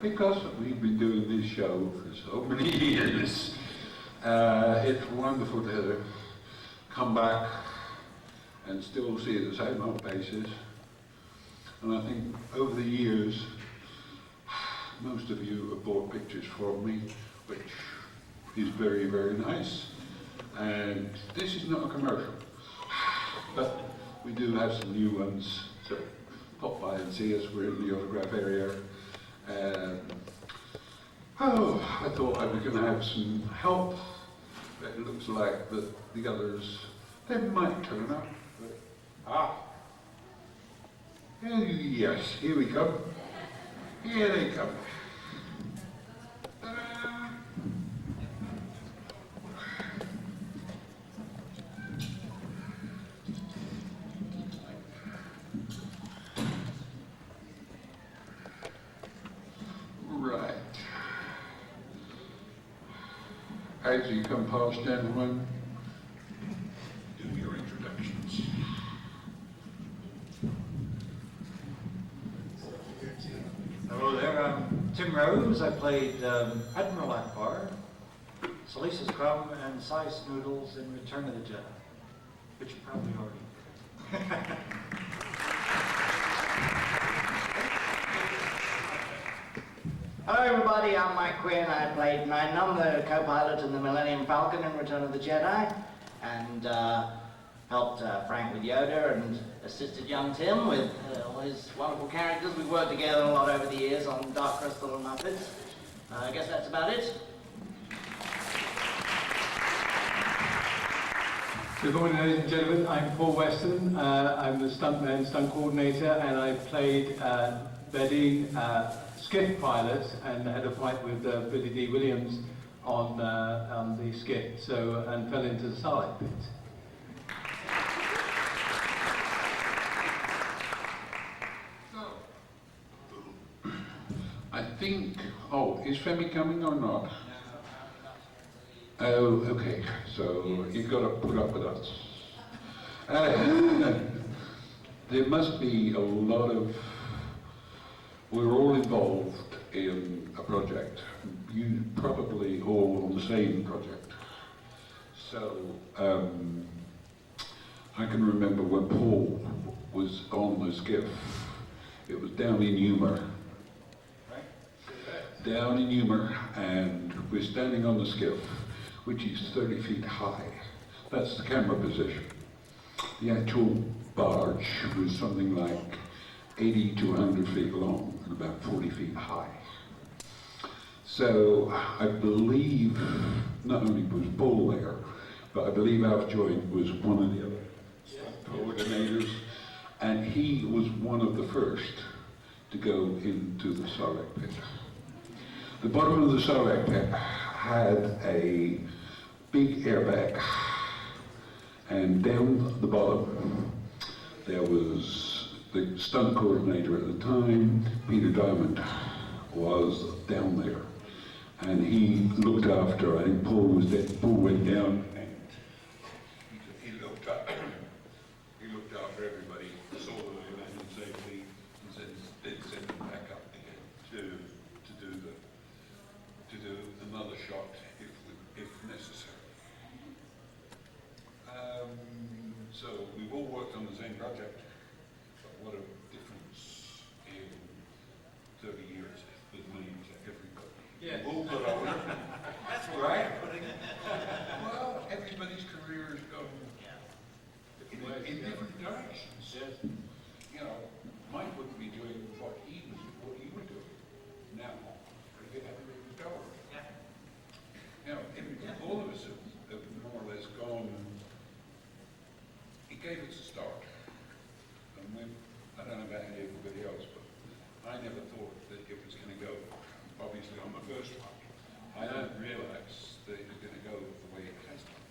Because we've been doing this show for so many years, it's wonderful to come back and still see the same old faces. And I think over the years, most of you have bought pictures from me, which is very, very nice. And this is not a commercial, but we do have some new ones, so pop by and see us. We're in the autograph area. I thought I was going to have some help, but it looks like the others, they might turn up. But, yes, here we come. Here they come. Ta-da! Right. As you come past, gentlemen, do your introductions. Hello there, I'm Tim Rose. I played Admiral Akbar, Salisa's Crumb, and Sice Noodles in Return of the Jedi, which you probably already know. Hello everybody, I'm Mike Quinn. I played Magnum, the co-pilot in the Millennium Falcon in Return of the Jedi, and helped Frank with Yoda and assisted young Tim with all his wonderful characters. We've worked together a lot over the years on Dark Crystal and Muppets. I guess that's about it. Good morning, ladies and gentlemen. I'm Paul Weston. I'm the stuntman, stunt coordinator, and I played Betty, skiff pilot, and had a fight with Billy D. Williams on the skiff, and fell into the Sarlacc pit. I think, is Femi coming or not? Oh, okay, so you've got to put up with us. There must be a lot of, we're all involved in a project. You probably all on the same project. So, I can remember when Paul was on the skiff, it was down in Humor. Down in Humor, and we're standing on the skiff, which is 30 feet high. That's the camera position. The actual barge was something like 80 to 100 feet long and about 40 feet high. So I believe not only was Paul there, but I believe Alf Joint was one of the other coordinators, and he was one of the first to go into the Sarlacc pit. The bottom of the Sarlacc pit had a big airbag, and down the bottom there was the stunt coordinator at the time, Peter Diamond, was down there, and he looked after, I think Paul was dead. Paul went down and he looked up, he looked after everybody, saw them landed safely, and then sent them back up again to do another shot if necessary. So we've all worked on the same project, but what a difference in 30 years with names everybody. Yes. We've all got our That's right. Well, everybody's career has gone in different directions. Yes. You know, Mike wouldn't be doing what you were doing now if it hadn't been discovered. Yeah. You know, all of us have more or less gone. It gave us a start. And when, I don't know about anybody else, but I never thought that it was going to go, obviously on the first one. I didn't realize that it was going to go the way it has done.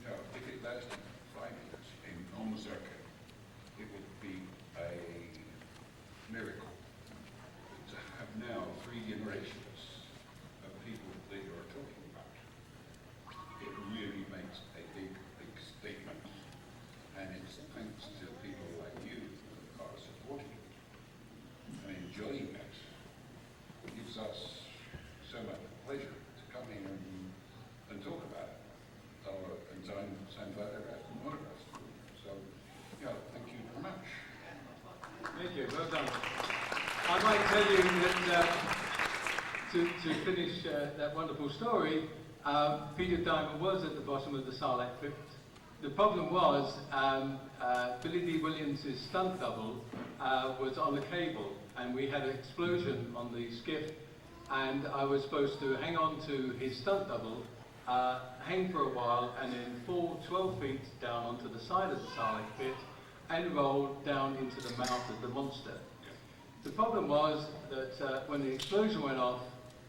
You know, if it lasted 5 years on the circuit, it would be a miracle. But to have now 3 generations of people that you are talking about, it really makes a big, big statement. And it's thanks to people like you who are supporting it and enjoying it. gives us so much pleasure to come here and talk about it, and sign autographs. So, yeah, thank you very much. Thank you, well done. I might tell you that to finish that wonderful story, Peter Diamond was at the bottom of the Sarlacc pit. The problem was Billy D. Williams' stunt double was on a cable, and we had an explosion on the skiff, and I was supposed to hang on to his stunt double, hang for a while, and then fall 12 feet down onto the side of the Sarlacc pit and roll down into the mouth of the monster. The problem was that when the explosion went off,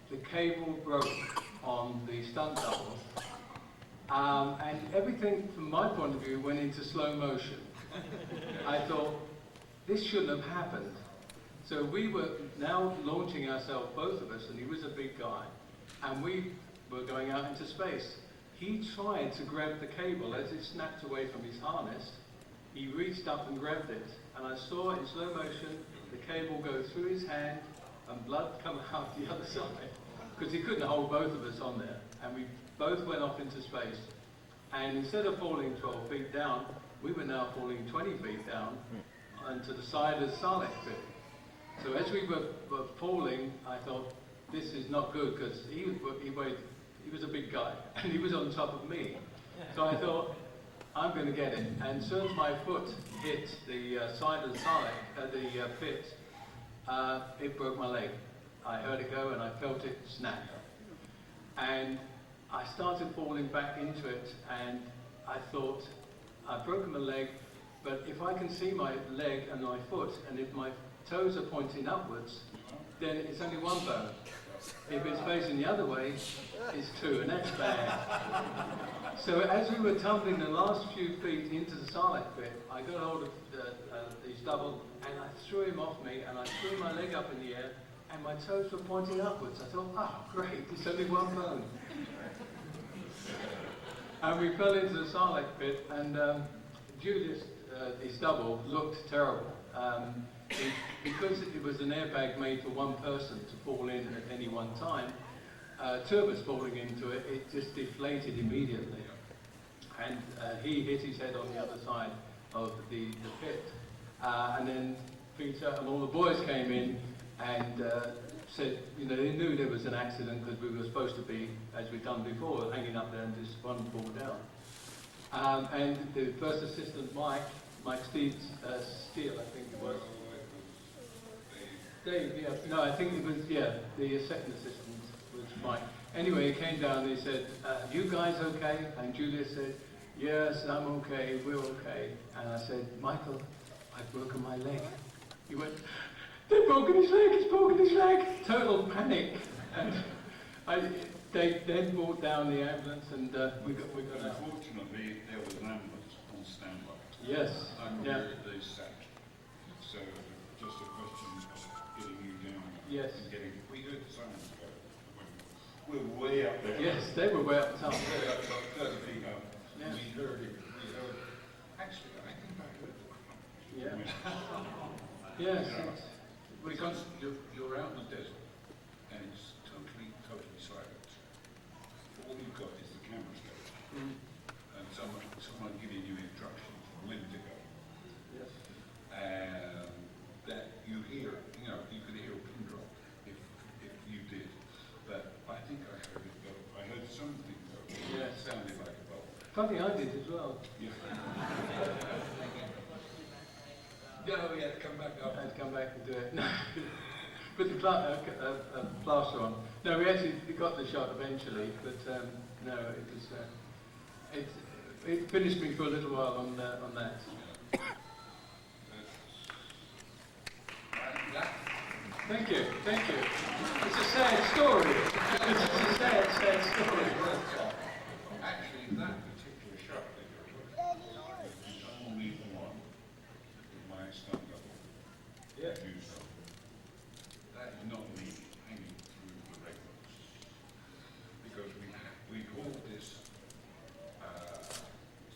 the cable broke on the stunt double, and everything from my point of view went into slow motion. I thought, this shouldn't have happened. So we were now launching ourselves, both of us, and he was a big guy, and we were going out into space. He tried to grab the cable as it snapped away from his harness. He reached up and grabbed it, and I saw in slow motion the cable go through his hand and blood come out the other side, because he couldn't hold both of us on there, and we both went off into space. And instead of falling 12 feet down, we were now falling 20 feet down onto the side of the Sarlacc pit. So as we were falling, I thought, this is not good, because he was a big guy, and he was on top of me. So I thought, I'm going to get it. And as soon as my foot hit the side of the Sarlacc, the pit, it broke my leg. I heard it go, and I felt it snap. And I started falling back into it, and I thought, I've broken my leg, but if I can see my leg and my foot, and if my toes are pointing upwards, then it's only one bone. If it's facing the other way, it's two, and that's bad. So as we were tumbling the last few feet into the Sarlacc pit, I got hold of his double, and I threw him off me, and I threw my leg up in the air, and my toes were pointing upwards. I thought, oh great, it's only one bone. And we fell into the Sarlacc pit, and Julius, his double, looked terrible. Because it was an airbag made for one person to fall in at any one time, two of us falling into it, it just deflated immediately. And he hit his head on the other side of the pit. And then Peter and all the boys came in and said, you know, they knew there was an accident because we were supposed to be, as we've done before, hanging up there and just one fall down. And the first assistant, Mike Steele, I think it was. Dave, yeah, no, I think it was, yeah, the second assistant was Mike. Anyway, he came down and he said, you guys okay? And Julius said, yes, I'm okay, we're okay. And I said, Michael, I've broken my leg. He went, they've broken his leg, he's broken his leg. Total panic. And they then brought down the ambulance and we got out. Unfortunately, there was an ambulance on standby. Yes, yeah. They sat. So just a question of getting you down. Yes. And getting, we heard the sirens go. We're way up there. Yes, they were way up the top. 30 feet up. Yeah. We heard it. Actually, I think I heard it. Yeah. Yes. You know, It's, because you're out in the desert and it's totally silent. All you've got is the camera station and someone giving you instructions when to go. yes. And that you hear, you know, you could hear a pin drop if you did. But I think I heard it go. I heard something go. Yes. It sounded like a bolt. Funny, I did as well. Yeah. No, we had to come back I up. had to come back and do it. No. Put the plaster on. No, we actually got the shot eventually, but no, it was. It finished me for a little while on that. Thank you, thank you. It's a sad story. It's a sad story. Actually, that particular shot that you're talking about is only one of my stunt double. Yeah. That is not me hanging through the regulars. Because we hauled this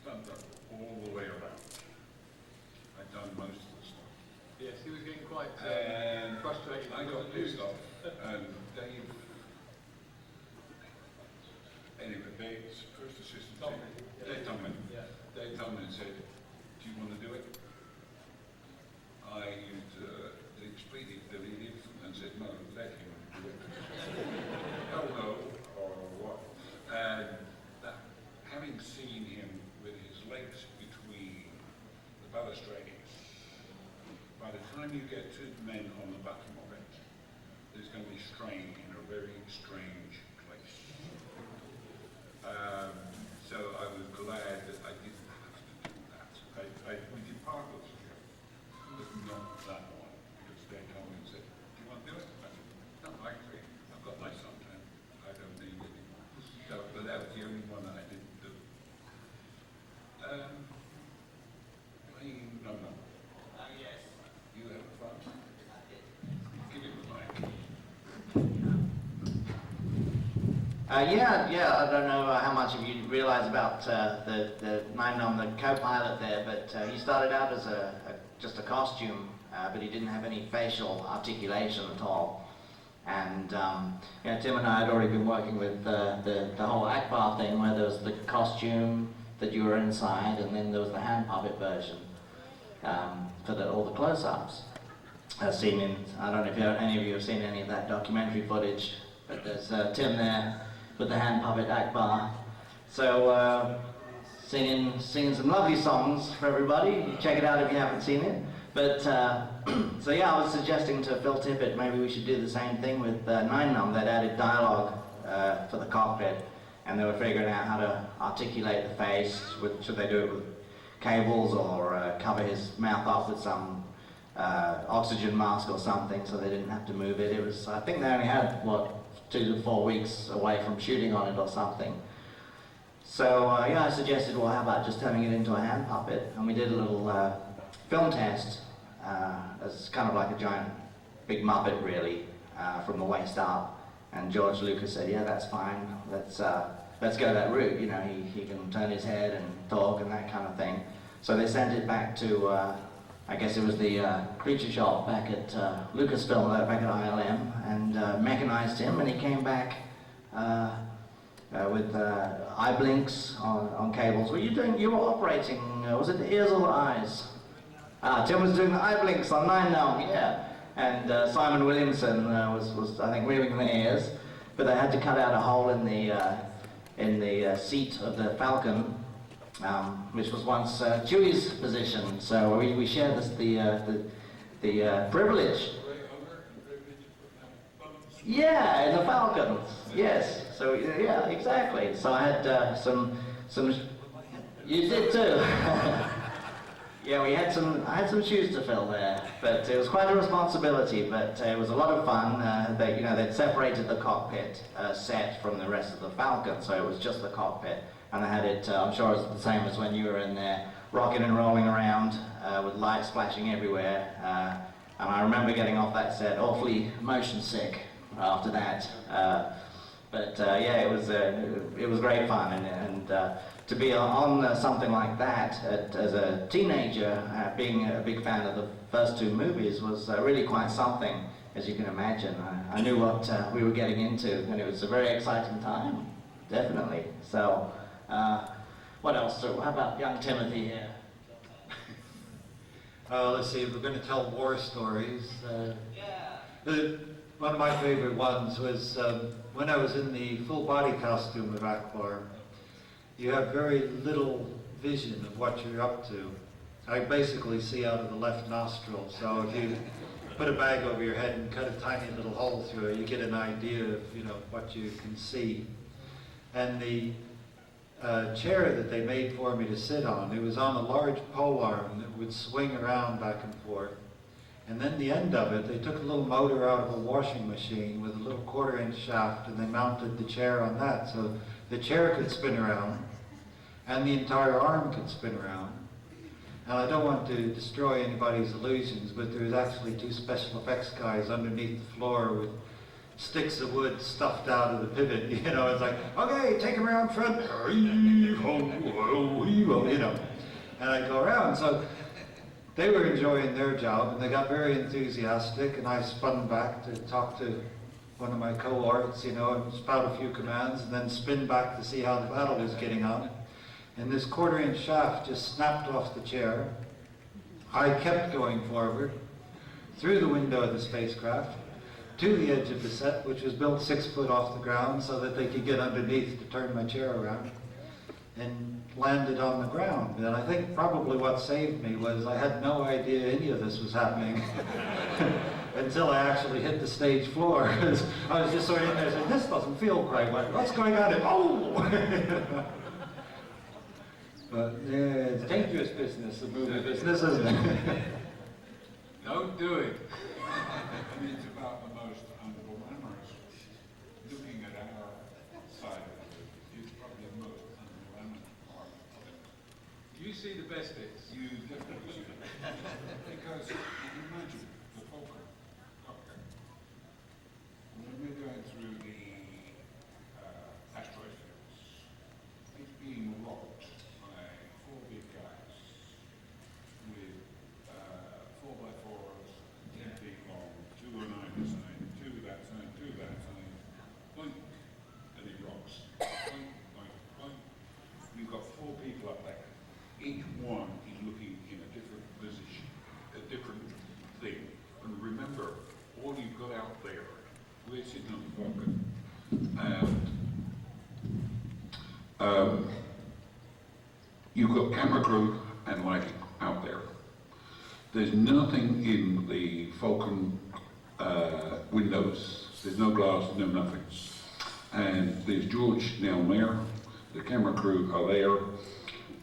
stunt double all the way around. I'd done most of the stuff. Yes, he was getting quite And frustrated. I got pissed off and Dave, anyway, Dave's first assistant, Dave Tomlin. Dave Tomlin said, do you want to do it? I used the expletive deleted and said, no, let him do it. Hell no, or what? And having seen him with his legs between the balustrades, by the time you get two men on the bottom of it, there's going to be strain in a very strange place. So I was glad that I didn't have to do that. We did part of it, but not that one, because they told me and said, do you want to do it? I said, no, actually, I've got my suntan. I don't need it anymore. So, but that was the only one that I didn't do. Playing, no. Yes. You have fun? Give it the mic. Yeah, I don't know how much of you realize about the Mayhew, the co-pilot there, but he started out as just a costume, but he didn't have any facial articulation at all. And Tim and I had already been working with the whole Akbar thing, where there was the costume that you were inside, and then there was the hand puppet version for all the close-ups. Seen in, I don't know if any of you have seen any of that documentary footage, but there's Tim there with the hand puppet Akbar. So singing some lovely songs for everybody. Check it out if you haven't seen it. But so yeah, I was suggesting to Phil Tippett maybe we should do the same thing with Nine Num. They'd added dialogue for the cockpit, and they were figuring out how to articulate the face. Should they do it with cables or cover his mouth up with some oxygen mask or something, so they didn't have to move it. It was, I think they only had, 2 to 4 weeks away from shooting on it or something. So yeah, I suggested, well, how about just turning it into a hand puppet? And we did a little film test. It's kind of like a giant, big Muppet, really, from the waist up. And George Lucas said, yeah, that's fine. Let's go that route. You know, he can turn his head and talk and that kind of thing. So they sent it back to, I guess it was the creature shop back at Lucasfilm, back at ILM, and mechanized him, and he came back with eye blinks on cables. Were you doing? You were operating. Was it the ears or the eyes? Tim was doing the eye blinks on Nine Num, yeah. And Simon Williamson was I think wearing the ears, but they had to cut out a hole in the seat of the Falcon. Which was once Chewie's position, so we share the privilege. Yeah, in the Falcons. Yes. So yeah, exactly. So I had some. You did too. Yeah, I had some shoes to fill there, but it was quite a responsibility. But it was a lot of fun. They'd separated the cockpit set from the rest of the Falcon, so it was just the cockpit. And they had it, I'm sure it was the same as when you were in there, rocking and rolling around with lights flashing everywhere. And I remember getting off that set awfully motion sick after that. Yeah, it was great fun. And to be on something like that as a teenager, being a big fan of the first 2 movies was really quite something, as you can imagine. I knew what we were getting into, and it was a very exciting time, definitely. So. What else? So how about young Timothy here? Let's see, if we're going to tell war stories. One of my favorite ones was when I was in the full body costume of Akbar. You have very little vision of what you're up to. I basically see out of the left nostril, so if you put a bag over your head and cut a tiny little hole through it, you get an idea of what you can see. And the chair that they made for me to sit on, it was on a large pole arm that would swing around back and forth. And then the end of it, they took a little motor out of a washing machine with a little 1/4-inch shaft, and they mounted the chair on that. So the chair could spin around, and the entire arm could spin around. And I don't want to destroy anybody's illusions, but there was actually 2 special effects guys underneath the floor with sticks of wood stuffed out of the pivot, it's like, okay, take him around front, and I go around. So they were enjoying their job, and they got very enthusiastic, and I spun back to talk to one of my cohorts, you know, and spout a few commands and then spin back to see how the battle was getting on. And this quarter-inch shaft just snapped off the chair. I kept going forward, through the window of the spacecraft, to the edge of the set, which was built 6 foot off the ground so that they could get underneath to turn my chair around, and landed on the ground. And I think probably what saved me was I had no idea any of this was happening until I actually hit the stage floor. I was just sort of in there saying, this doesn't feel quite right. What's going on? Oh! But yeah, it's a dangerous business, the movie business, isn't it? Don't do it. I mean, it's about the most unglamorous. Looking at our side of it, it's probably the most unglamorous part of it. You see the best bits. You definitely should. Because imagine the Falcon. Okay. When we're going through the asteroid fields, it's being rocked by 4 big guys with 4x4s, 10 feet long, 2 on either side, 2 that side, 2 that side, boink, and it rocks. Boink, boink, boink. You've got 4 people up there. Each one is looking in a different position, a different thing. And remember, all you've got out there, we're sitting on the Falcon, and you've got camera crew and lighting out there. There's nothing in the Falcon windows. There's no glass, no nothing. And there's George down there, the camera crew are there,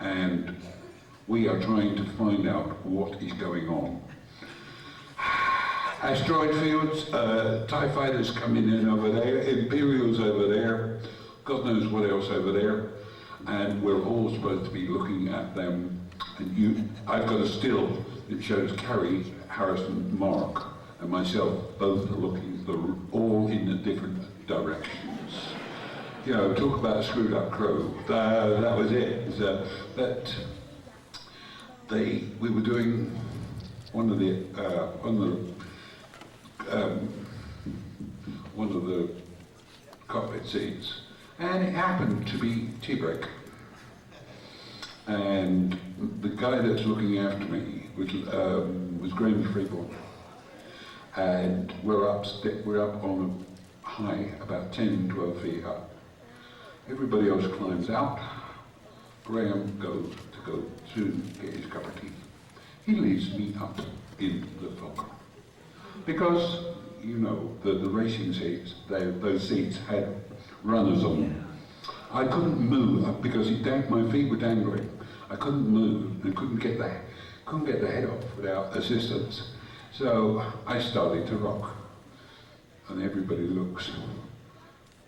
and we are trying to find out what is going on. Asteroid fields, TIE fighters coming in over there, Imperials over there, God knows what else over there, and we're all supposed to be looking at them. And I've got a still that shows Carrie, Harrison, Mark, and myself both looking all in the different directions. You know, talk about a screwed up crew. That was it. We were doing one of the cockpit seats, and it happened to be tea break. And the guy that's looking after me was Graham Freeborn, and we're up on a high, about 10, 12 feet up. Everybody else climbs out. Graham goes to get his cup of tea. He leaves me up in the Falcon. Because, you know, the racing seats, those seats had runners on them. I couldn't move because my feet were dangling. I couldn't move and couldn't get the head off without assistance. So I started to rock. And everybody looks.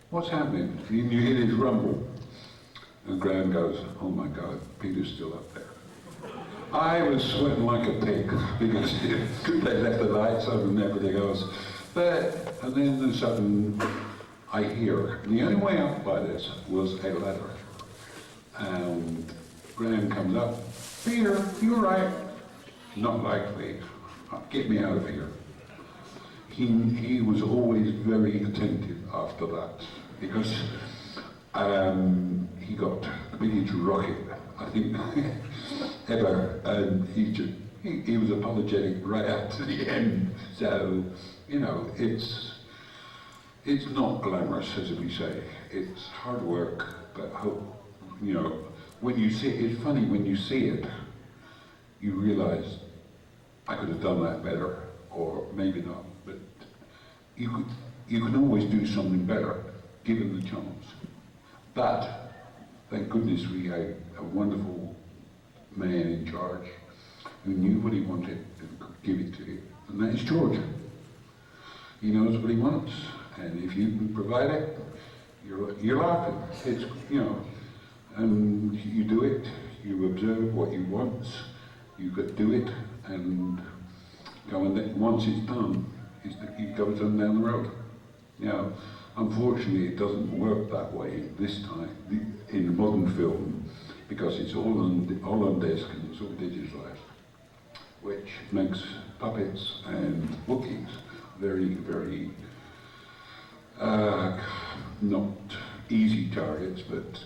What's happening? And you hear this rumble. And Graham goes, oh my God, Peter's still up there. I was sweating like a pig because they left the lights on and everything else. And then sudden, I hear, the only way up by this was a ladder. And Graham comes up, Peter, you all right? Not likely. Get me out of here. He was always very attentive after that because he got the biggest rocket, I think, ever, and he was apologetic right up to the end. So, you know, it's not glamorous, as we say. It's hard work, but you know, when you see it, it's funny when you see it, you realise I could have done that better, or maybe not. But you can always do something better, given the chance. But thank goodness we had a wonderful man in charge who knew what he wanted and could give it to you, and that is George. He knows what he wants, and if you can provide it, you're laughing. It's, you know, and you do it. You observe what he wants. You could do it, and go and once it's done, it goes on down the road. Now, unfortunately, it doesn't work that way this time in modern film, because it's all on disc and it's all digitalized, which makes puppets and Wookiees very, very Not easy targets, but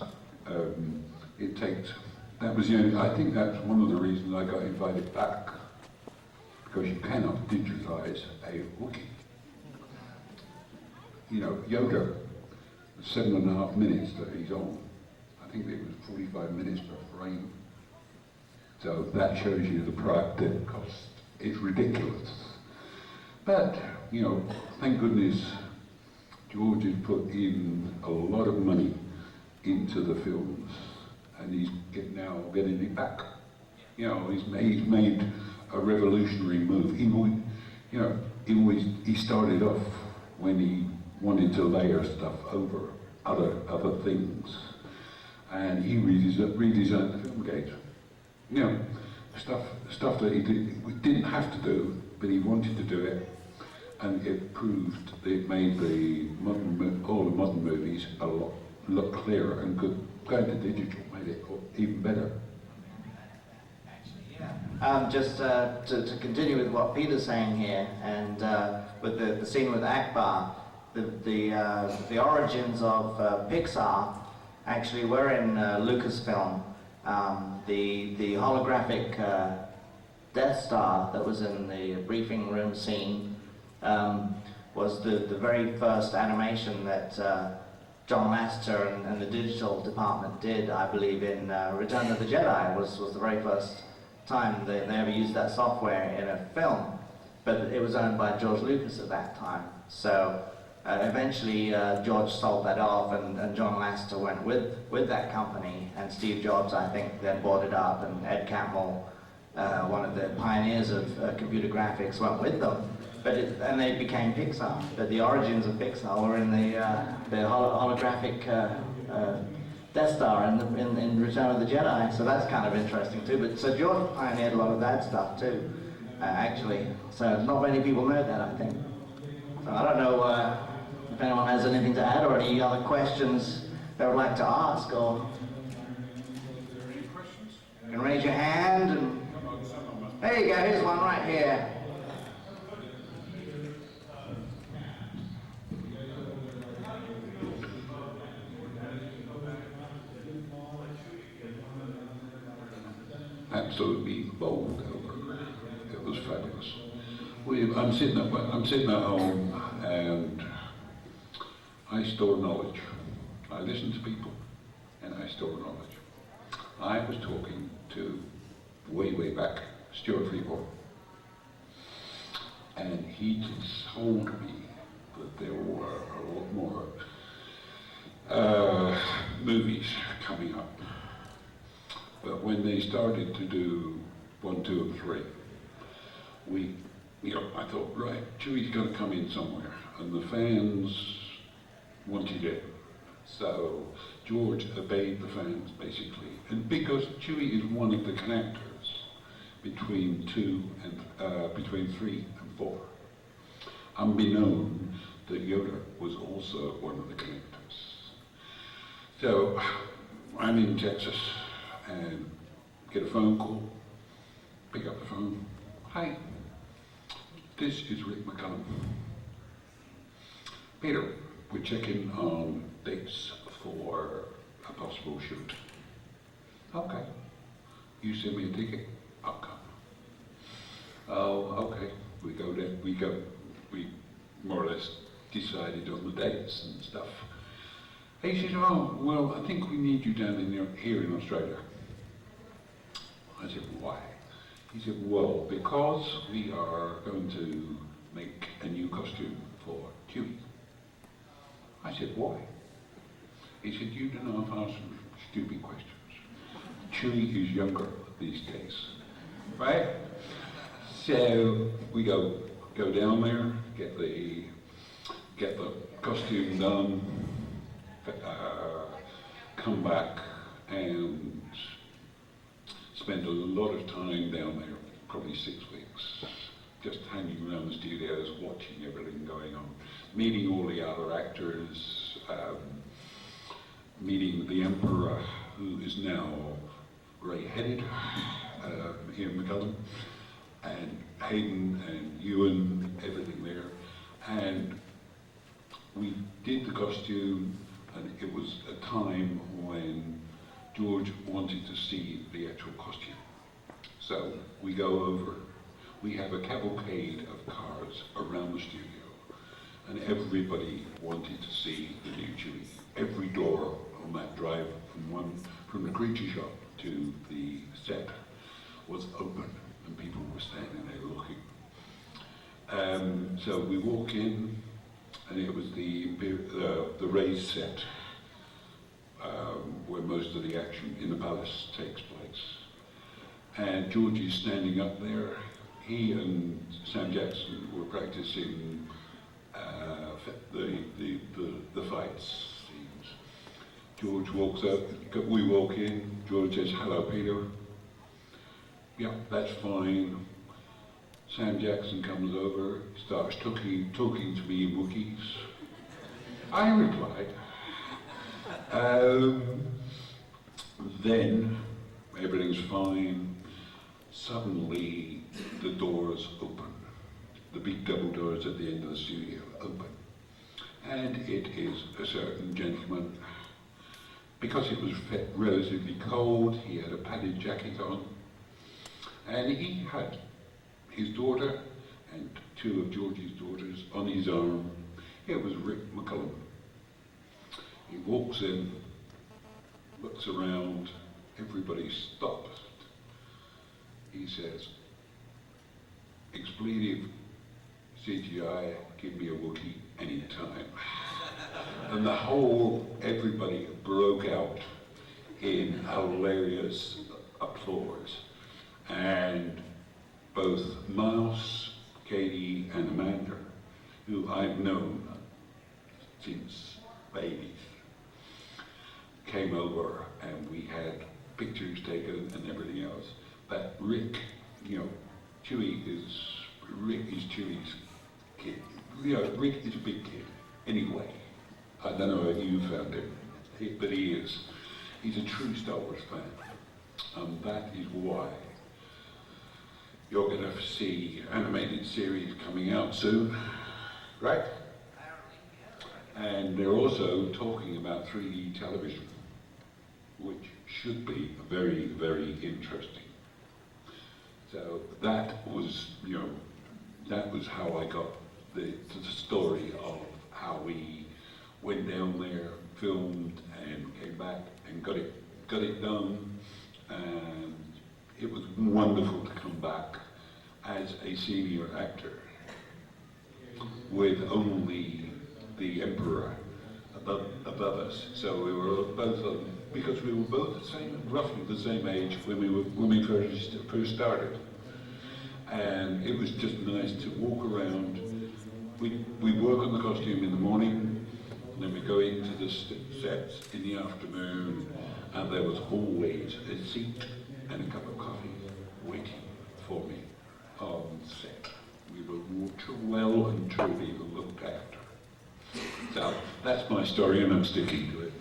it takes, that was the only, I think that's one of the reasons I got invited back, because you cannot digitize a Wookiee. You know, Yoda, 7.5 minutes that he's on, I think it was 45 minutes per frame. So that shows you the product that cost. It's ridiculous. But, you know, thank goodness George has put in a lot of money into the films, and he's now getting it back. You know, he's made a revolutionary move. He started off when he wanted to layer stuff over other things, and he redesigned the film gate. You know, stuff that he didn't have to do, but he wanted to do it, and it proved that it made all the modern movies a lot clearer and good. Going to digital made it even better. Just to continue with what Peter's saying here, and with the scene with Akbar, the origins of Pixar actually were in Lucasfilm. The holographic Death Star that was in the briefing room scene was the very first animation that John Lasseter and the digital department did, I believe, in Return of the Jedi. Was the very first time they ever used that software in a film, but it was owned by George Lucas at that time. So eventually George sold that off, and John Lasseter went with that company, and Steve Jobs, I think, then bought it up, and Ed Catmull, one of the pioneers of computer graphics, went with them. And they became Pixar. But the origins of Pixar were in the holographic Death Star in Return of the Jedi. So that's kind of interesting too. But so George pioneered a lot of that stuff too, actually. So not many people know that, I think. So I don't know if anyone has anything to add or any other questions they would like to ask, or you can raise your hand. And there you go. Here's one right here. Absolutely bowled over. It was fabulous. I'm sitting at home, and I store knowledge. I listen to people, and I store knowledge. I was talking to, way back, Stuart Freeborn, and he told me that there were a lot more movies coming up. But when they started to do 1, 2, and 3, I thought, right, Chewie's got to come in somewhere, and the fans wanted it. So George obeyed the fans, basically, and because Chewie is one of the connectors between 3 and 4, unbeknown that Yoda was also one of the connectors. So I'm in Texas, and get a phone call, pick up the phone. Hi, this is Rick McCullum. Peter, we're checking on dates for a possible shoot. Okay. You send me a ticket, I'll come. Oh, okay. We more or less decided on the dates and stuff. He said, oh, well, I think we need you down here in Australia. I said, why? He said, well, because we are going to make a new costume for Chewie. I said, why? He said, you don't know if I ask some stupid questions. Chewie is younger these days, right? So we go down there, get the costume done, come back and spend a lot of time down there, probably 6 weeks, just hanging around the studios, watching everything going on, meeting all the other actors, meeting the Emperor, who is now grey-headed, here in McCullum, and Hayden and Ewan, everything there, and we did the costume, and it was a time when George wanted to see the actual costume. So we go over, we have a cavalcade of cars around the studio, and everybody wanted to see the new Chewie. Every door on that drive from the creature shop to the set was open, and people were standing there looking. So we walk in, and it was the raised set where most of the action in the palace takes place. And George is standing up there. He and Sam Jackson were practicing the fights scenes. George walks up, we walk in, George says, "Hello, Peter." "Yeah, that's fine." Sam Jackson comes over, starts talking to me in Wookiees. I replied. Then everything's fine. Suddenly the doors open. The big double doors at the end of the studio open. And it is a certain gentleman. Because it was relatively cold, he had a padded jacket on. And he had his daughter and two of George's daughters on his arm. It was Rick McCullum. He walks in, looks around, everybody stops. He says, "Expletive CGI, give me a Wookiee anytime." And everybody broke out in hilarious applause. And both Miles, Katie, and Amanda, who I've known since babies, came over, and we had pictures taken and everything else. But Rick, Chewie Rick is Chewie's kid. Rick is a big kid, anyway. I don't know how you found him, but he is. He's a true Star Wars fan. And that is why you're going to see animated series coming out soon, right? And they're also talking about 3D television, which should be very, very interesting. So that was how I got the story of how we went down there, filmed, and came back and got it done. And it was wonderful to come back as a senior actor with only the Emperor above us. So we were both because we were both roughly the same age when we first started. And it was just nice to walk around. We work on the costume in the morning, and then we go into the sets in the afternoon, and there was always a seat and a cup of coffee waiting for me on set. We were well and truly looked after. So that's my story, and I'm sticking to it.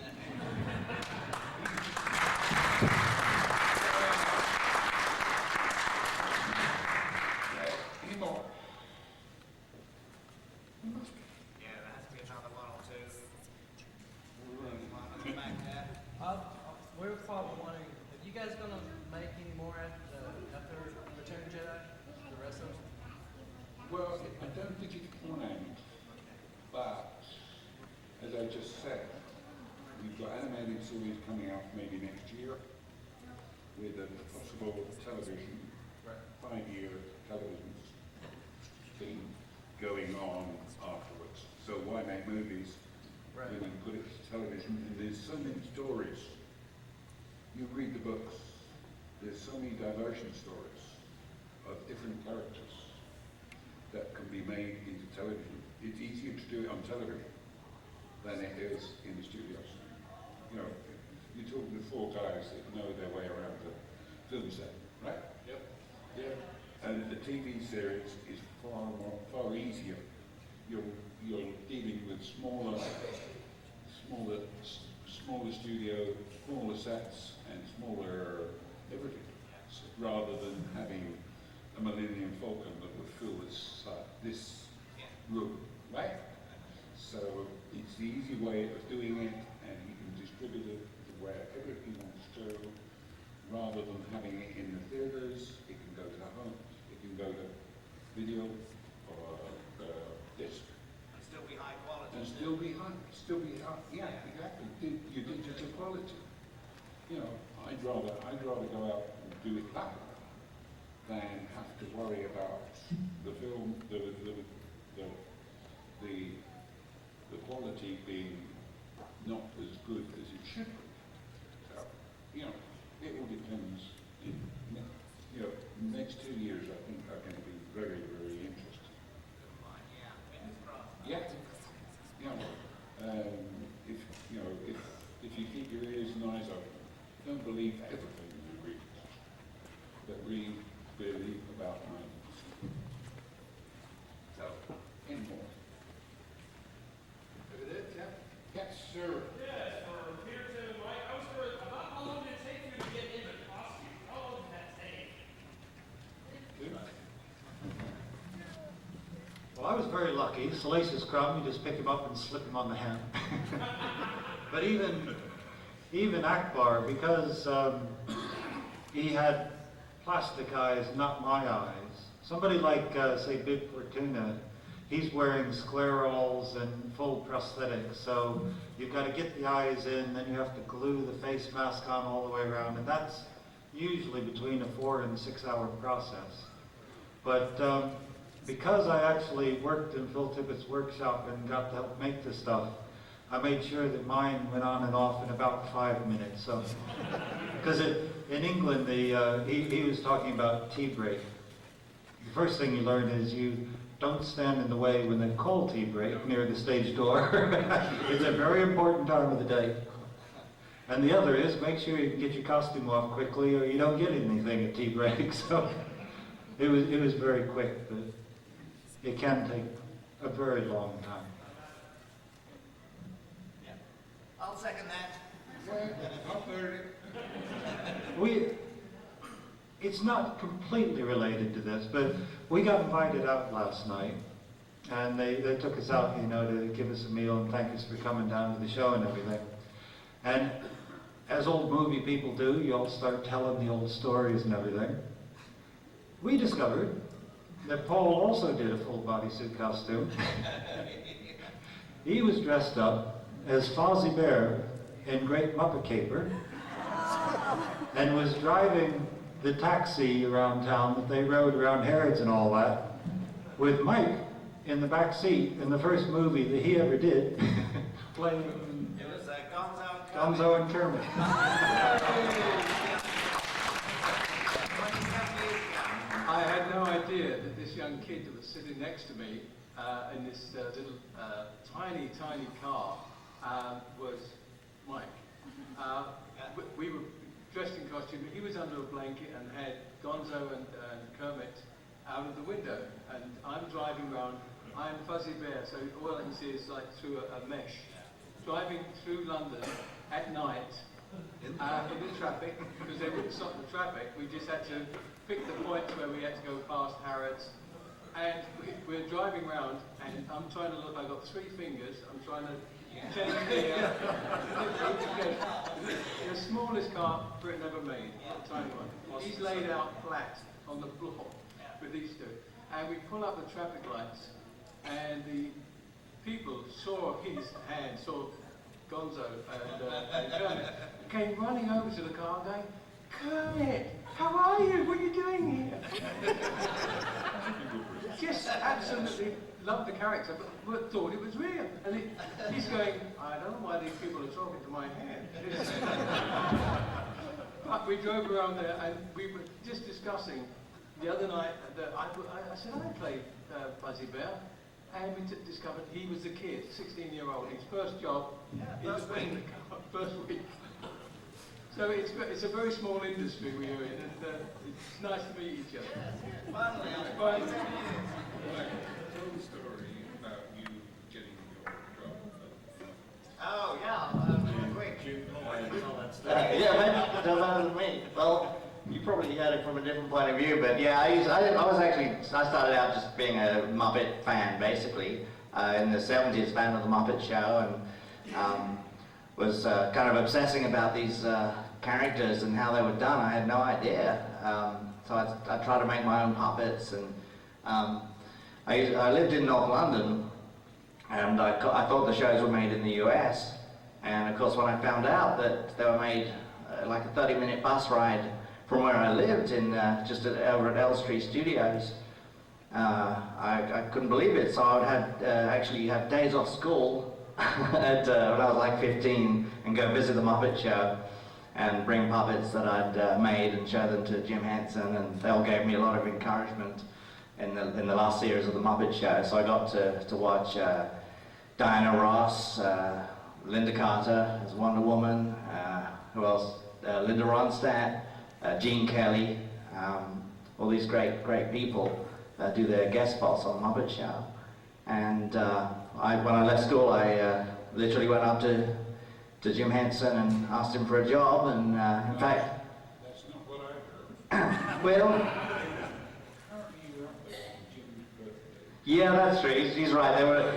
Any more? Yeah, that has to be another one or two. We're probably wondering, are you guys gonna make any more after Return of the Jedi? The rest of them? Well, I don't think it's planned, but as I just said, we've got animated series coming out maybe next year with a possible television, 5-year television thing going on afterwards. So why make movies when you put it to television? And there's so many stories. You read the books, there's so many diversion stories of different characters that can be made into television. It's easier to do it on television than it is in the studios. You're talking to 4 guys that know their way around the film set, right? Yep. Yeah. And the TV series is far easier. You're dealing with smaller studio, smaller sets, and smaller everything, rather than having a Millennium Falcon that would fill this room, right? So it's the easy way of doing it, and he can distribute it to wherever he wants to, rather than having it in the theaters. It can go to home, it can go to video or disc. And still be high quality. And still be high, yeah, exactly. Your digital quality. You know, I'd rather go out and do it that way than have to worry about the film, the quality being not as good as it should be. So, you know, it all depends. You know, the next 2 years I think are going to be very, very interesting. Yeah, fingers crossed. Yeah. If you keep your ears and eyes open, don't believe everything you read, but read really about minds. So, any more? Over there, Jeff? Yes, sir. Yes, for Peter, Tim, and Mike. I was curious about how long did it take you to get into costume? How long did that take? Good. Well, I was very lucky. Salacious crumb, you just pick him up and slip him on the hand. But even Akbar, because he had plastic eyes, not my eyes. Somebody like, say, Bib Fortuna, he's wearing sclerols and full prosthetics, so you've got to get the eyes in, then you have to glue the face mask on all the way around, and that's usually between a 4 and 6 hour process. But because I actually worked in Phil Tippett's workshop and got to help make this stuff, I made sure that mine went on and off in about 5 minutes. So, because in England, he was talking about tea break. The first thing you learn is you don't stand in the way when they call tea break near the stage door. It's a very important time of the day. And the other is make sure you can get your costume off quickly, or you don't get anything at tea break. So it was very quick, but it can take a very long time. I'll second that. I've heard it. It's not completely related to this, but we got invited out last night, and they took us out, you know, to give us a meal and thank us for coming down to the show and everything. And as old movie people do, you all start telling the old stories and everything. We discovered that Paul also did a full bodysuit costume. He was dressed up as Fozzie Bear in Great Muppet Caper and was driving the taxi around town that they rode around Harrods and all that, with Mike in the back seat in the first movie that he ever did, playing It was Gonzo and Kermit. I had no idea that this young kid that was sitting next to me in this little tiny car was Mike. We were dressed in costume. He was under a blanket and had Gonzo and Kermit out of the window. And I'm driving around. I'm Fuzzy Bear, so all I can see is like through a mesh. Driving through London at night in the traffic, because they wouldn't stop the traffic. We just had to pick the points where we had to go past Harrods. And we're driving around, and I'm trying to look. I've got 3 fingers. I'm trying to change the smallest car Britain ever made, a tiny one. He's laid out flat on the floor with these 2. And we pull up the traffic lights, and the people saw his hand, saw Gonzo and Kermit, came running over to the car going, "Kermit, how are you? What are you doing here?" Just absolutely loved the character, but thought it was real. And he's going, "I don't know why these people are talking to my hand." But we drove around there, and we were just discussing the other night that I said I played Fuzzy Bear, and we discovered he was the kid, 16-year-old, his first job, first week. So it's a very small industry we are in, and it's nice to meet each other. finally. Finally. Tell the story about you getting your job. Oh, Real quick. yeah. Maybe tell better than me. Well, you probably had it from a different point of view, but yeah, I started out just being a Muppet fan, basically. in the 70s fan of the Muppet Show, and was kind of obsessing about these characters and how they were done. I had no idea. So I tried to make my own puppets, and I lived in North London, and I thought the shows were made in the US. And of course, when I found out that they were made like a 30-minute bus ride from where I lived in just over at Elstree Studios, I couldn't believe it. So I would actually have days off school when I was like 15 and go visit the Muppet Show and bring puppets that I'd made and show them to Jim Henson, and they all gave me a lot of encouragement in the last series of the Muppet Show. So I got to watch Diana Ross, Linda Carter as Wonder Woman, who else? Linda Ronstadt, Gene Kelly, all these great people do their guest spots on the Muppet Show. And when I left school, I literally went up to Jim Henson and asked him for a job, and in fact... That's not what I heard. Well... Yeah, that's true. He's right. They were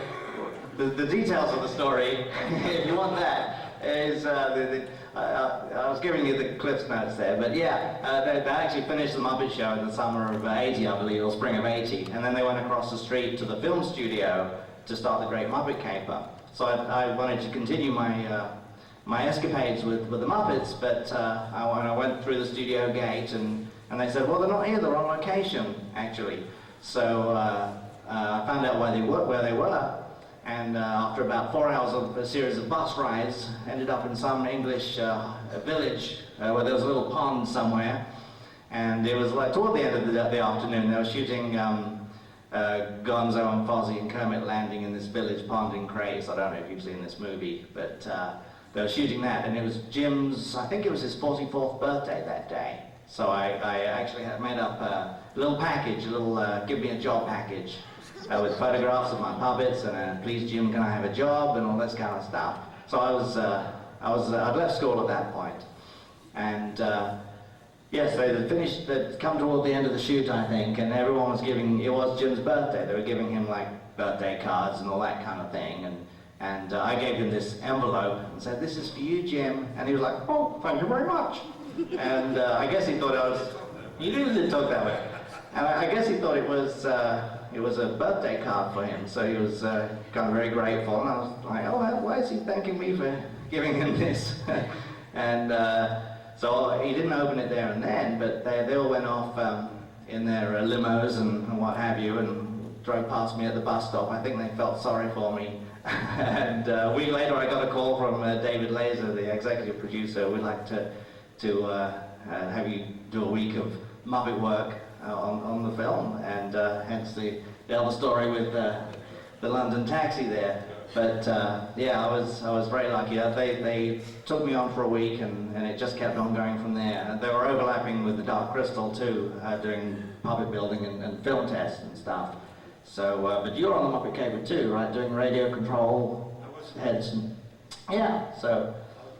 the details of the story. If you want that, is I was giving you the Cliff's Notes there, but yeah, they actually finished the Muppet Show in the summer of '80, I believe, or spring of '80, and then they went across the street to the film studio to start the Great Muppet Caper. So I wanted to continue my escapades with the Muppets, but I went through the studio gate, and they said, well, they're not here, they're on location, actually. So I found out where they were, and after about 4 hours of a series of bus rides, ended up in some English village where there was a little pond somewhere, and it was like toward the end of the afternoon. They were shooting Gonzo and Fozzie and Kermit landing in this village pond in Craze. I don't know if you've seen this movie, but they were shooting that, and it was Jim's, I think it was his 44th birthday that day. So I actually had made up a little package, a little give me a job package, with photographs of my puppets and please Jim, can I have a job, and all this kind of stuff. So I'd left school at that point, and yes, they'd come toward the end of the shoot, I think, and everyone was it was Jim's birthday. They were giving him like birthday cards and all that kind of thing, and I gave him this envelope and said, this is for you, Jim, and he was like, oh, thank you very much. And I guess he thought he didn't talk that way, and I guess he thought it was a birthday card for him, so he was kind of very grateful, and I was like, oh, why is he thanking me for giving him this? And so he didn't open it there and then, but they all went off in their limos and what have you, and drove past me at the bus stop. I think they felt sorry for me. And a week later I got a call from David Laser, the executive producer. We'd like to have you do a week of Muppet work on the film, and hence the other story with the London taxi there. But yeah, I was very lucky. They took me on for a week, and it just kept on going from there. And they were overlapping with the Dark Crystal too, doing puppet building and film tests and stuff. So, but you're on the Muppet Caper too, right? Doing radio control heads. And, yeah. So.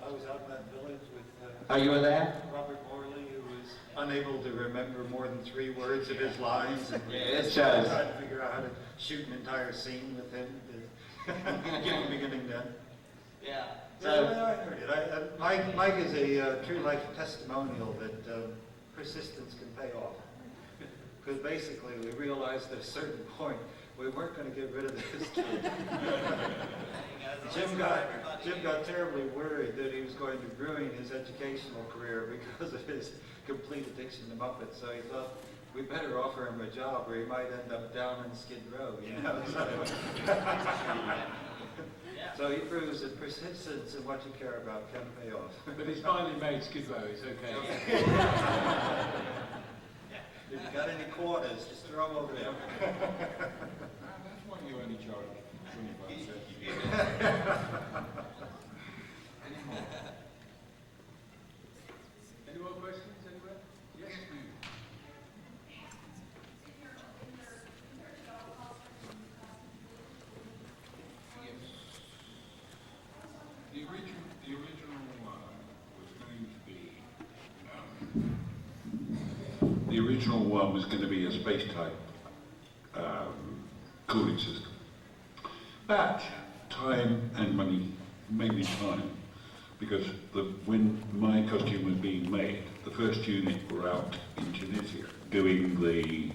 I was out in that village with. Oh, you were there? Robert Morley, who was unable to remember more than 3 words of his lines. And Yeah, it shows. Trying to figure out how to shoot an entire scene with him. Get from beginning to end. Yeah. So I heard it. Mike is a true life testimonial that persistence can pay off. Because basically we realized at a certain point we weren't going to get rid of this kid. Jim got terribly worried that he was going to ruin his educational career because of his complete addiction to Muppets. So he thought, we better offer him a job or he might end up down in Skid Row, you know. So he proves that persistence and what you care about can pay off. But he's finally made Skid Row, it's okay. If you got any quarters, just throw them over there. That's why you only charge 25 cents. Any more questions anywhere? Yes, please. The original was going to be the original one was going to be a space type cooling system, But time and money, mainly time, because when my costume was being made, the first unit were out in Tunisia doing the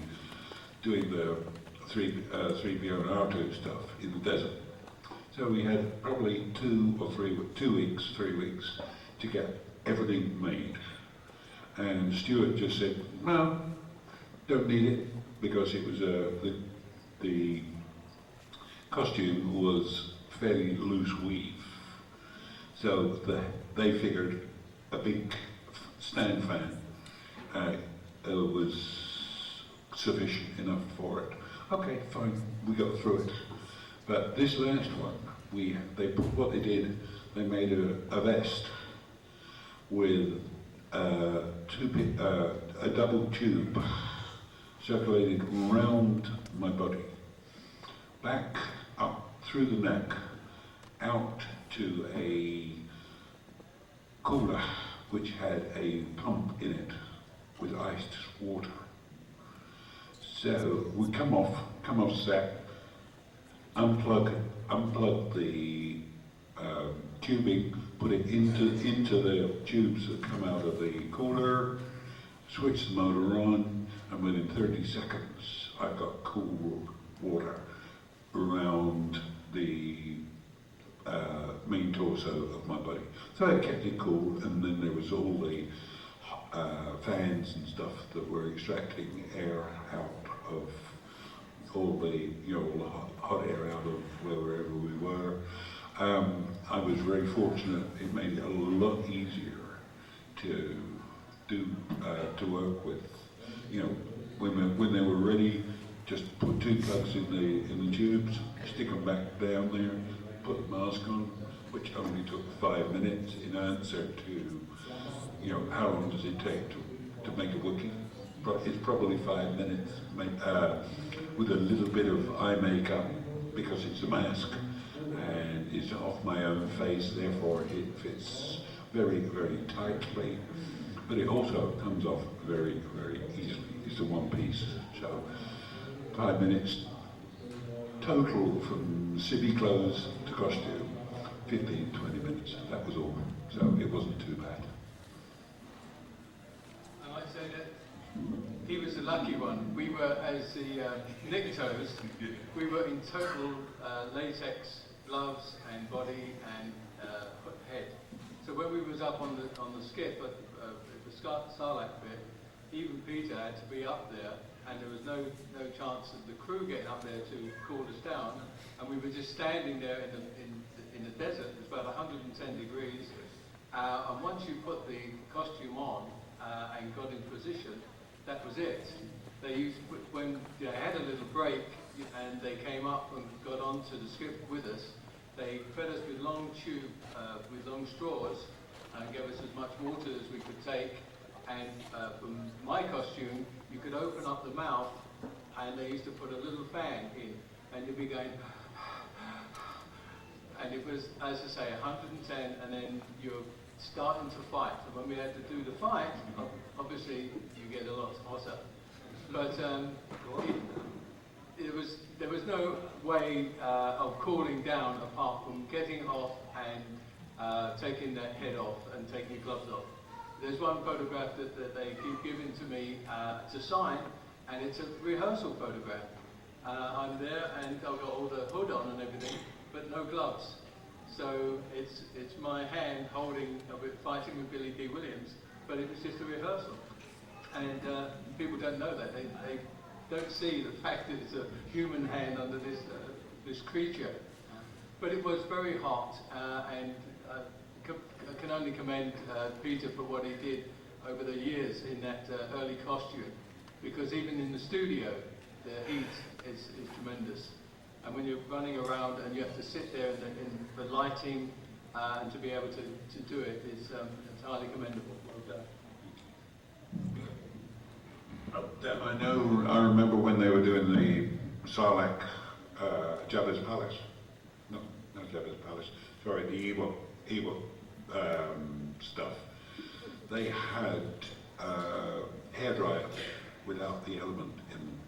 3PO and R2 stuff in the desert. So we had probably 2 weeks, 3 weeks to get everything made. And Stuart just said, no, don't need it, because it was the costume was fairly loose weave. So they figured a big stand fan was sufficient enough for it. Okay, fine, we got through it. But this last one, what they did, they made a vest with a double tube circulated round my body, back up through the neck, out to a cooler which had a pump in it with iced water. So we come off set, unplug the tubing, put it into the tubes that come out of the cooler, switch the motor on, and within 30 seconds I've got cool water around the main torso of my body. So it kept it cool, and then there was all the fans and stuff that were extracting air out of all the hot air out of wherever we were. I was very fortunate. It made it a lot easier to work with. When they were ready, just put 2 plugs in the tubes, stick them back down there, put the mask on, which only took 5 minutes in answer to, how long does it take to make a Wookiee? It's probably 5 minutes with a little bit of eye makeup, because it's a mask and it's off my own face, therefore it fits very, very tightly, but it also comes off very, very easily. It's a one piece, so 5 minutes total from civvy clothes to costume, 15, 20 minutes, that was all, so it wasn't too bad. I might say that he was the lucky one. We were, as the Nictos, we were in total latex gloves and body and head. So when we was up on the skiff at the Sarlacc bit, even Peter had to be up there, and there was no chance of the crew getting up there to cool us down, and we were just standing there in the desert. It was about 110 degrees, and once you put the costume on and got in position, that was it. They used, when they had a little break and they came up and got onto the skip with us, they fed us with long straws and gave us as much water as we could take. And from my costume, you could open up the mouth and they used to put a little fan in, and you'd be going, and it was, as I say, 110, and then you're starting to fight. And when we had to do the fight, obviously you get a lot hotter. But there was no way of cooling down apart from getting off and taking that head off and taking your gloves off. There's one photograph that they keep giving to me to sign, and it's a rehearsal photograph. I'm there and I've got all the hood on and everything, but no gloves. So it's my hand holding, fighting with Billy D. Williams, but it was just a rehearsal. And people don't know that. They don't see the fact that it's a human hand under this creature. But it was very hot, and I can only commend Peter for what he did over the years in that early costume, because even in the studio, the heat is tremendous. And when you're running around and you have to sit there in the lighting and to be able to do it is entirely commendable. Well done. I remember when they were doing the Sarlacc, Jabba's Palace. No, not Jabba's Palace. Sorry, the Ewok stuff. They had hairdryers without the element in them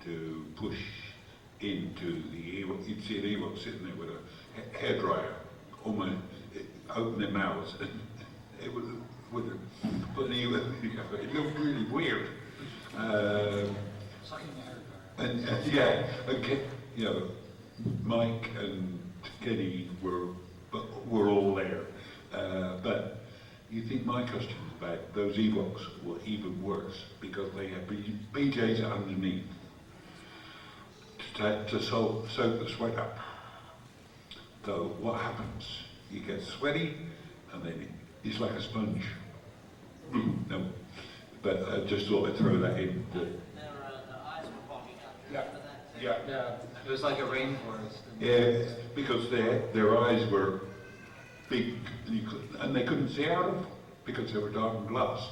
to push into the Ewok. You'd see an Ewok sitting there with a hairdryer, almost open their mouths, and it was with a, but the Ewok, it looked really weird. Sucking the hair And yeah, okay, you know, Mike and Kenny were all there, but you think my costume was bad? Those Ewoks were even worse because they had PJs underneath to soak the sweat up. So what happens? You get sweaty, and then it's like a sponge. No, but I just thought I'd throw that in. Their eyes were popping out. Yeah. Remember that? Yeah. Yeah, it was like a rainforest. Yeah, because their eyes were big, and they couldn't see out of because they were dark glass.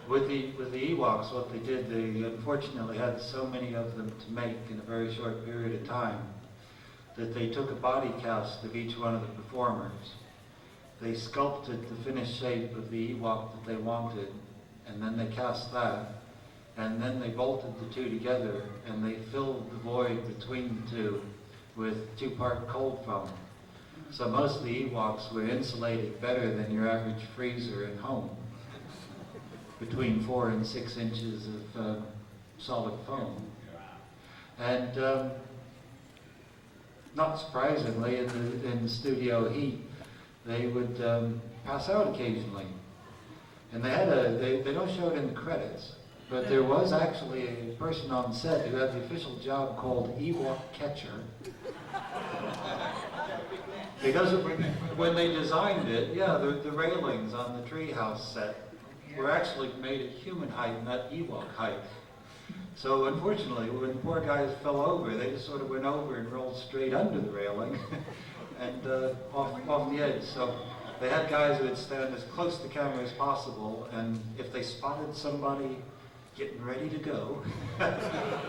With the Ewoks, what they did, they unfortunately had so many of them to make in a very short period of time that they took a body cast of each one of the performers. They sculpted the finished shape of the Ewok that they wanted, and then they cast that, and then they bolted the two together, and they filled the void between the two with two-part cold foam. So most of the Ewoks were insulated better than your average freezer at home, between 4 and 6 inches of solid foam. And not surprisingly, in the studio heat, they would pass out occasionally. And they had they don't show it in the credits, but there was actually a person on set who had the official job called Ewok Catcher. Because when they designed it, yeah, the railings on the treehouse set were actually made at human height, not Ewok height. So unfortunately, when the poor guys fell over, they just sort of went over and rolled straight under the railing and off the edge. So they had guys who would stand as close to the camera as possible, and if they spotted somebody getting ready to go,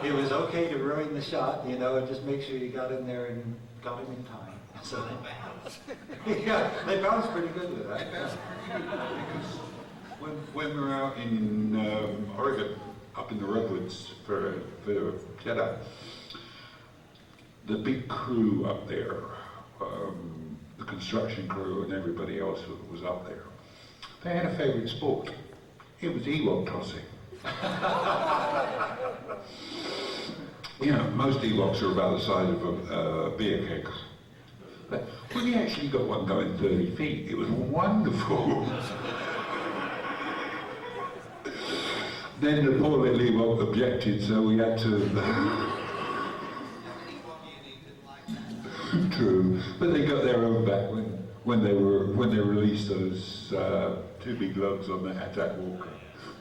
it was okay to ruin the shot, you know, and just make sure you got in there and got him in time. So yeah, they bounced pretty good with that. When we were out in Oregon, up in the redwoods for Jedi, the big crew up there, the construction crew and everybody else who was up there, they had a favourite sport. It was Ewok tossing. You know, most Ewoks are about the size of a beer keg. But we actually got one going 30 feet. It was wonderful. Then the poor little Ewok objected, so we had to. True, but they got their own back when they released those 2 big lugs on the attack walker.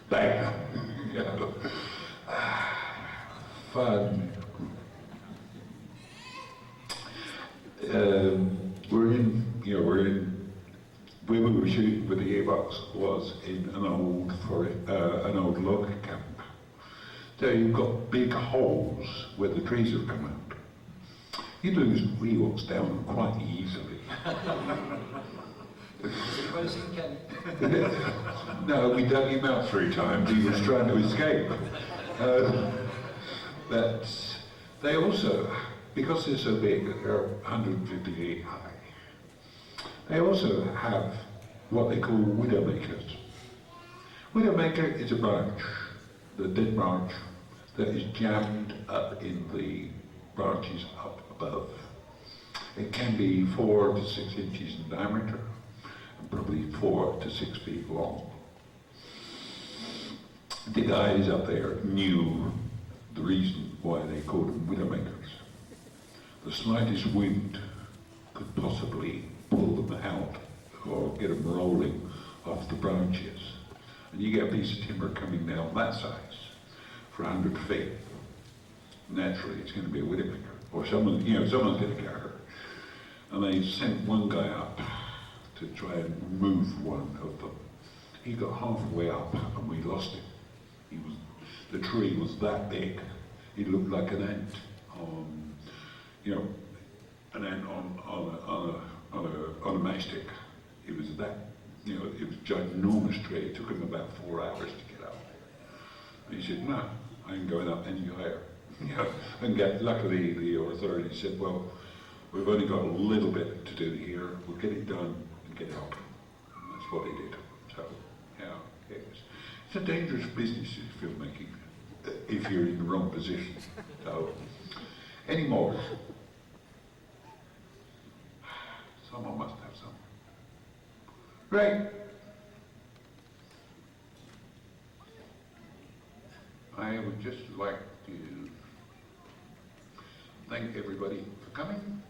Bang! You know. Fun. Where we were shooting with the Ewoks was in an old log camp. So you've got big holes where the trees have come out. You lose Ewoks down quite easily. Has anybody seen Kenny? No, we dug him out 3 times. He was trying to escape. But they also, because they're so big, they're 150 feet high. They also have what they call widowmakers. Widowmaker is a branch, the dead branch, that is jammed up in the branches up above. It can be 4 to 6 inches in diameter, and probably 4 to 6 feet long. The guys up there knew the reason why they called them widowmakers. The slightest wind could possibly pull them out or get them rolling off the branches. And you get a piece of timber coming down that size for 100 feet. Naturally, it's going to be a widowmaker, or someone's going to get hurt. And they sent one guy up to try and move one of them. He got halfway up and we lost him. The tree was that big. He looked like an ant on, an ant on a matchstick. It was that, it was a ginormous tree. It took him about 4 hours to get up there. And he said, no, I ain't going up any higher. You know, and luckily the authority said, well, we've only got a little bit to do here, we'll get it done and get out. And that's what they did. So, yeah, it's a dangerous business, filmmaking, if you're in the wrong position. So, any more? Someone must have some. Right. I would just like to thank everybody for coming.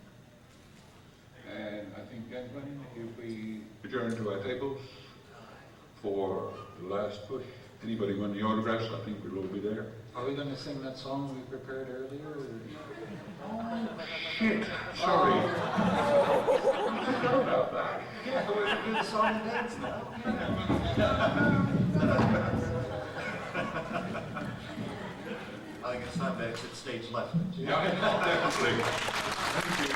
And I think, gentlemen, if we adjourn to our tables for the last push. Anybody want the autographs? I think we'll all be there. Are we going to sing that song we prepared earlier? Shit, sorry. I forgot about that. Yeah, we're going to do the song and dance now. I think it's time to exit stage left. Yeah, definitely. Thank you.